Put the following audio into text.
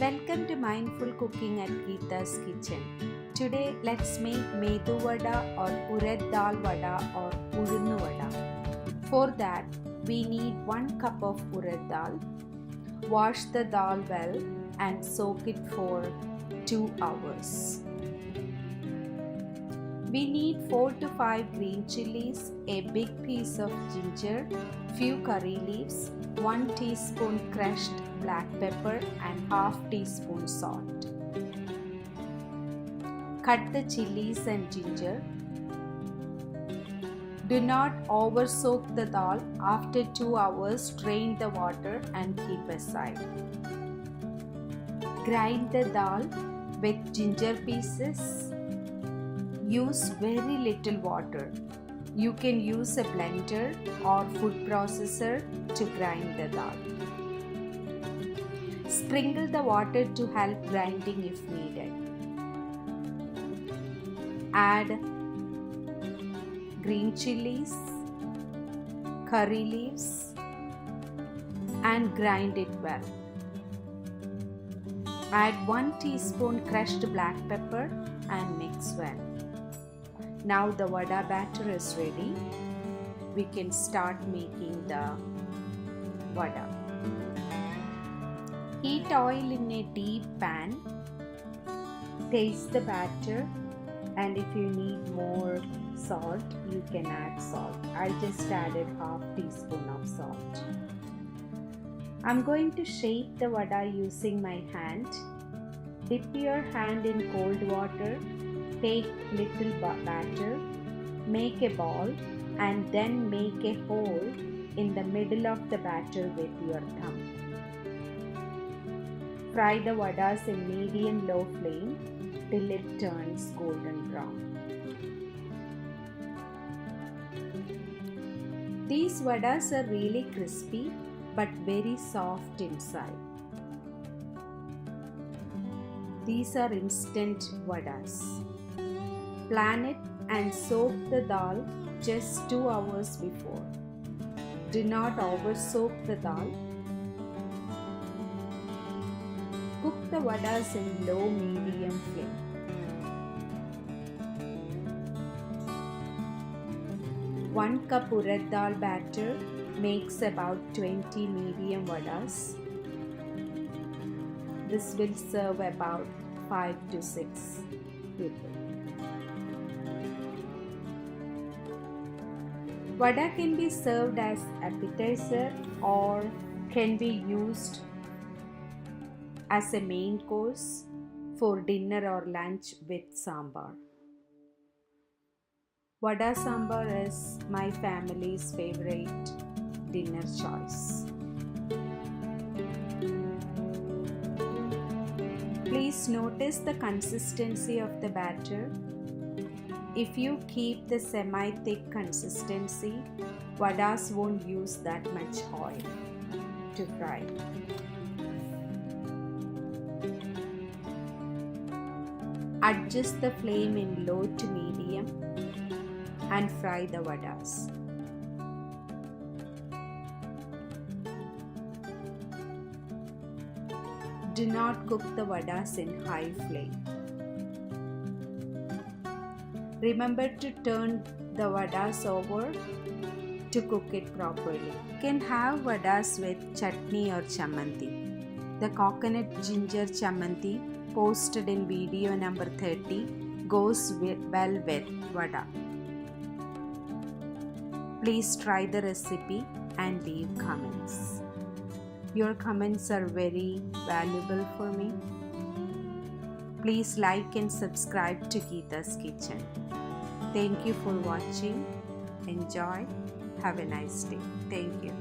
Welcome to Mindful Cooking at Geetha's Kitchen. Today let's make Medu Vada or Urad Vada or Uzhunnu Vada. For that we need 1 cup of urad dal. Wash the dal well and soak it for 2 hours. We need 4 to 5 green chilies, a big piece of ginger, few curry leaves, 1 teaspoon crushed black pepper and half teaspoon salt. Cut the chilies and ginger. Do not over soak the dal. After 2 hours, drain the water and keep aside. Grind the dal with ginger pieces. Use very little water. You can use a blender or food processor to grind the dal. Sprinkle the water to help grinding if needed. Add green chilies, curry leaves and grind it well. Add 1 teaspoon crushed black pepper and mix well. Now the vada batter is ready. We can start making the vada. Heat oil in a deep pan. Taste the batter, and if you need more salt, you can add salt. I just added half teaspoon of salt. I'm going to shape the vada using my hand. Dip your hand in cold water. Take little batter, make a ball and then make a hole in the middle of the batter with your thumb. Fry the vadas in medium-low flame till it turns golden brown. These vadas are really crispy but very soft inside. These are instant vadas. Plan it and soak the dal just 2 hours before. Do not over soak the dal. Cook the vadas in low-medium flame. One cup urad dal batter makes about 20 medium vadas. This will serve about 5 to 6 people. Vada can be served as appetizer or can be used as a main course for dinner or lunch with sambar. Vada sambar is my family's favorite dinner choice. Please notice the consistency of the batter. If you keep the semi-thick consistency, vadas won't use that much oil to fry. Adjust the flame in low to medium and fry the vadas. Do not cook the vadas in high flame. Remember to turn the vadas over to cook it properly. You can have vadas with chutney or chamanti. The coconut ginger chamanti posted in video number 30 goes well with vada. Please try the recipe and leave comments. Your comments are very valuable for me. Please like and subscribe to Geetha's Kitchen. Thank you for watching. Enjoy. Have a nice day. Thank you.